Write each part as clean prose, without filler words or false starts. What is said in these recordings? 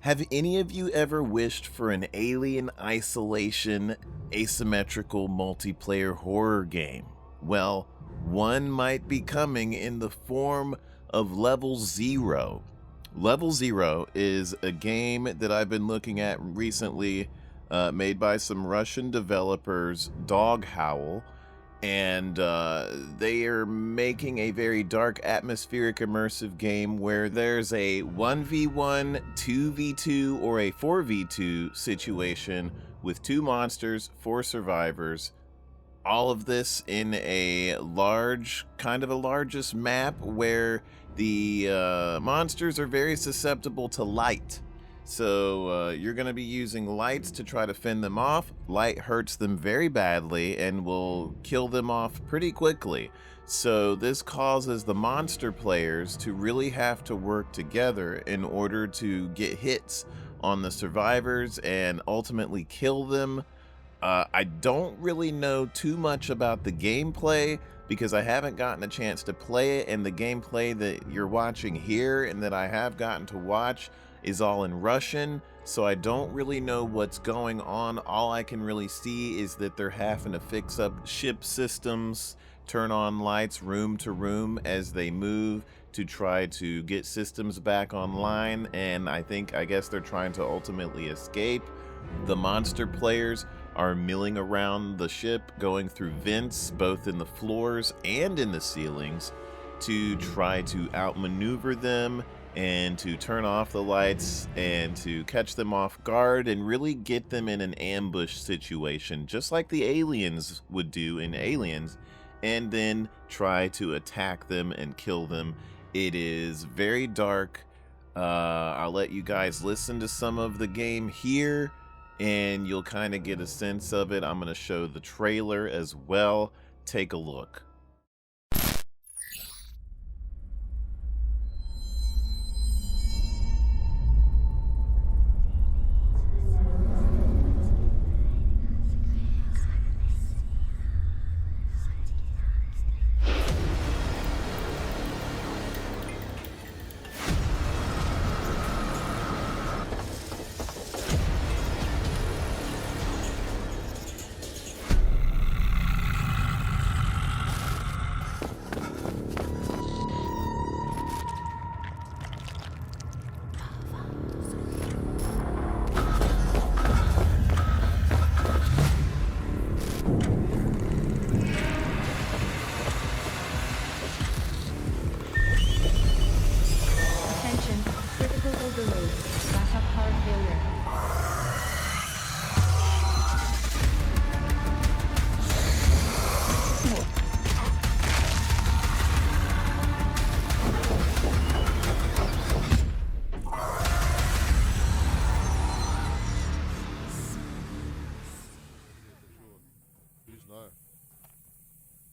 Have any of you ever wished for an Alien Isolation asymmetrical multiplayer horror game? Well, one might be coming in the form of LevelZ. LevelZ is a game that I've been looking at recently, made by some Russian developers, DOGHOWL, and they are making a very dark, atmospheric, immersive game where there's a 1v1, 2v2, or a 4v2 situation with 2 monsters, 4 survivors. All of this in a large, kind of a largest map where the monsters are very susceptible to light. So you're going to be using lights to try to fend them off. Light hurts them very badly and will kill them off pretty quickly. So this causes the monster players to really have to work together in order to get hits on the survivors and ultimately kill them. I don't really know too much about the gameplay because I haven't gotten a chance to play it, and the gameplay that you're watching here and that I have gotten to watch is all in Russian, so I don't really know what's going on. All I can really see is that they're having to fix up ship systems, turn on lights room to room as they move to try to get systems back online, and I guess they're trying to ultimately escape. The monster players are milling around the ship, going through vents both in the floors and in the ceilings to try to outmaneuver them and to turn off the lights and to catch them off guard and really get them in an ambush situation, just like the aliens would do in Aliens, and then try to attack them and kill them. It is very dark. I'll let you guys listen to some of the game here and you'll kind of get a sense of it. I'm going to show the trailer as well. Take a look.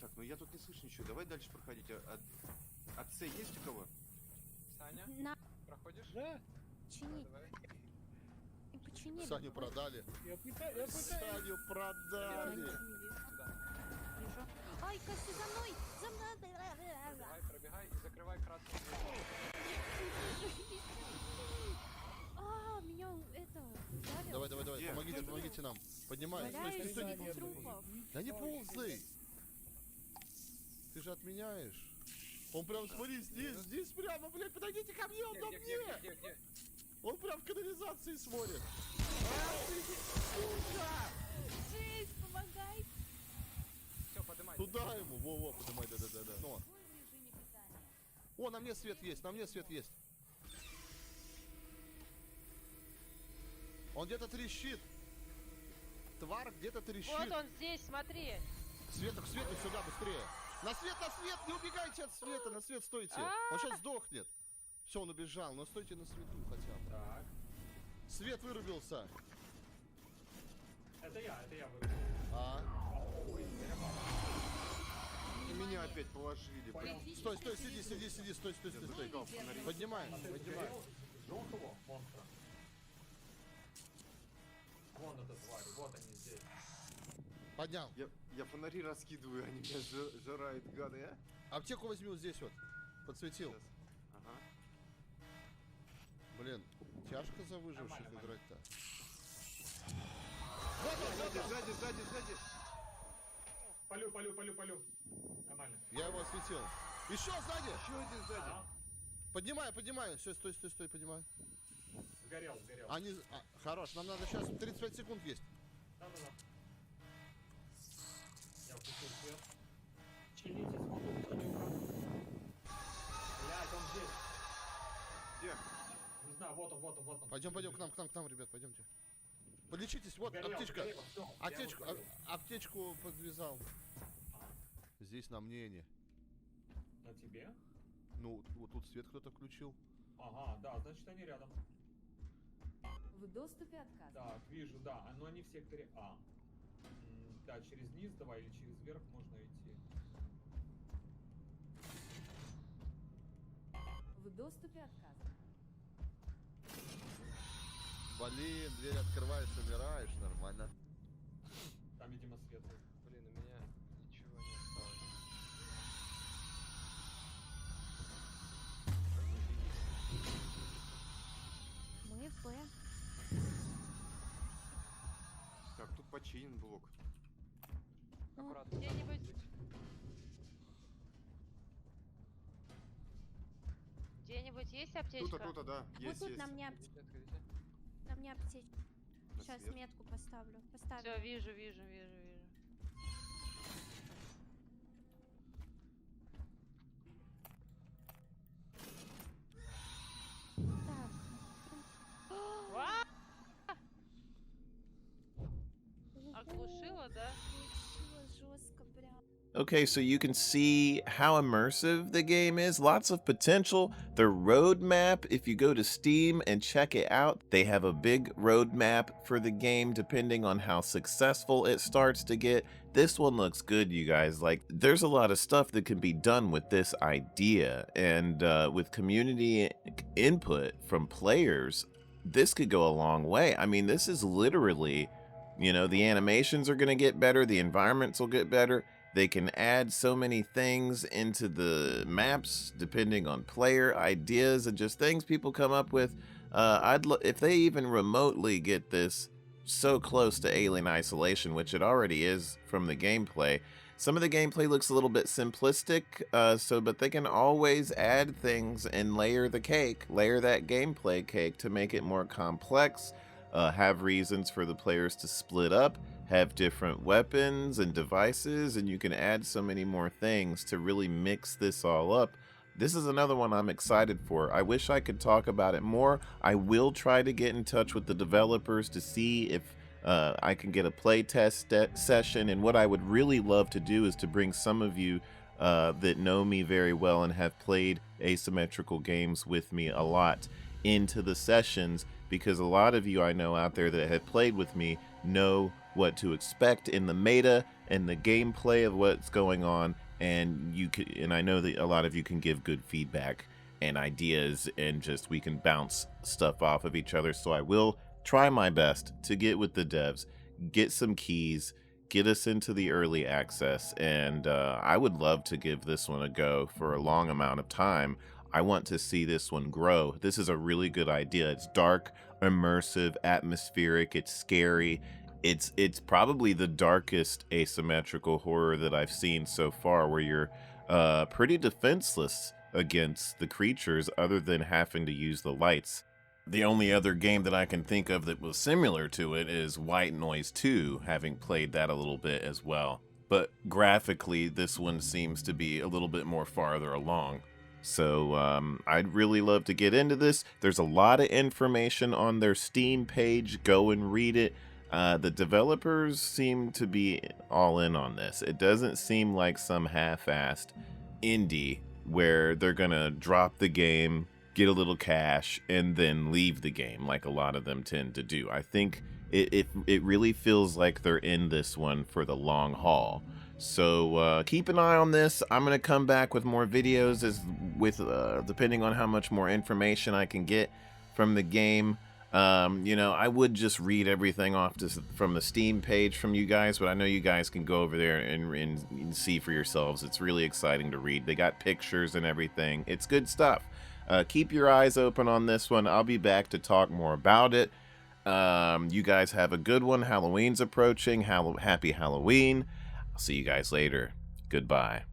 Так, ну я тут не слышу ничего. Давай дальше проходить. От С есть у кого? Саня? Проходишь? Да. Чини. Почини. Саню продали. Я пытаюсь. Саню продали. Вижу. Ай, Костя, за мной! За мной! Пробегай и закрывай красную дверь. А, меня это ударил. Давай, Где? помогите нам. Поднимай. Валяюсь Стой, среди трупов. Да не ползай. Ты же отменяешь. Он прям, смотри, здесь прямо, блядь, подойдите ко мне, он на мне. Где? Он прям в канализации смотрит. Жесть, помогай! Все, поднимай. Туда ему, во, поднимай, да. Но. Какой режиме питания? О, на мне свет есть, Он где-то трещит. Тварь где-то трещит. Вот он здесь, смотри. Свет, сюда, быстрее. На свет, не убегайте от света, на свет стойте. Он сейчас сдохнет. Все, он убежал, но стойте на свету хотя бы. Так. Свет вырубился. Это я вырубил. И меня опять положили. Стой, сиди, стой. Поднимай. Жёг его, монстра. Вон эта тварь, вот они здесь. Поднял. Я фонари раскидываю, они меня жирают, гады, а? Аптеку возьми вот здесь вот. Подсветил. Сейчас. Ага. Блин, тяжко за выживших играть-то. Сзади. Полю. Нормально. Я его осветил. Еще сзади! Еще один сзади. Ага. Поднимаю. Все, стой, поднимаю. Сгорел. Они... хорош, нам надо сейчас 35 секунд есть. Да. Я включил свет. Чините, смотрите, блядь, он здесь. Где? Не знаю, вот он. Пойдем к нам, ребят, пойдемте. Подлечитесь, вот Сгорел, аптечка. всё, Аптечку подвязал. Здесь на мнение. На тебе? Ну, вот тут свет кто-то включил. Ага, да, значит они рядом. В доступе отказ. Так, вижу, да, но они в секторе А. Да, через низ давай или через верх можно идти. В доступе отказ. Блин, дверь открываешь, умираешь, нормально. Там, видимо, свет. Блин, у меня ничего не осталось. Мы в Б. Так, тут починен блок. Где-нибудь. Где-нибудь есть аптечка? Тут, да, Вот есть, тут есть. на мне аптечка. На Сейчас свет. метку поставлю. Все, вижу. Так. Оглушила, да? Получилось жестко прям. Okay, so you can see how immersive the game is. Lots of potential. The roadmap, if you go to Steam and check it out, they have a big roadmap for the game depending on how successful it starts to get. This one looks good, you guys. Like, there's a lot of stuff that can be done with this idea. And with community input from players, this could go a long way. I mean, this is literally, you know, the animations are going to get better. The environments will get better. They can add so many things into the maps depending on player ideas and just things people come up with. If they even remotely get this so close to Alien Isolation, which it already is from the gameplay. Some of the gameplay looks a little bit simplistic, but they can always add things and layer the cake, layer that gameplay cake to make it more complex, have reasons for the players to split up, have different weapons and devices, and you can add so many more things to really mix this all up. This is another one I'm excited for. I wish I could talk about it more. I will try to get in touch with the developers to see if I can get a playtest session, and what I would really love to do is to bring some of you that know me very well and have played asymmetrical games with me a lot into the sessions, because a lot of you I know out there that have played with me know what to expect in the meta and the gameplay of what's going on, and I know that a lot of you can give good feedback and ideas, and just we can bounce stuff off of each other. So I will try my best to get with the devs, get some keys, get us into the early access, and I would love to give this one a go for a long amount of time. I want to see this one grow. This is a really good idea. It's dark, immersive, atmospheric, it's scary. It's probably the darkest asymmetrical horror that I've seen so far, where you're pretty defenseless against the creatures other than having to use the lights. The only other game that I can think of that was similar to it is White Noise 2, having played that a little bit as well. But graphically, this one seems to be a little bit more farther along. So I'd really love to get into this. There's a lot of information on their Steam page. Go and read it. The developers seem to be all in on this. It doesn't seem like some half-assed indie where they're gonna drop the game, get a little cash, and then leave the game like a lot of them tend to do. I think it really feels like they're in this one for the long haul. So keep an eye on this. I'm gonna come back with more videos depending on how much more information I can get from the game. You know, I would just read everything off from the Steam page from you guys, but I know you guys can go over there and see for yourselves. It's really exciting to read. They got pictures and everything. It's good stuff. Keep your eyes open on this one. I'll be back to talk more about it. You guys have a good one. Halloween's approaching. Happy Halloween. I'll see you guys later. Goodbye.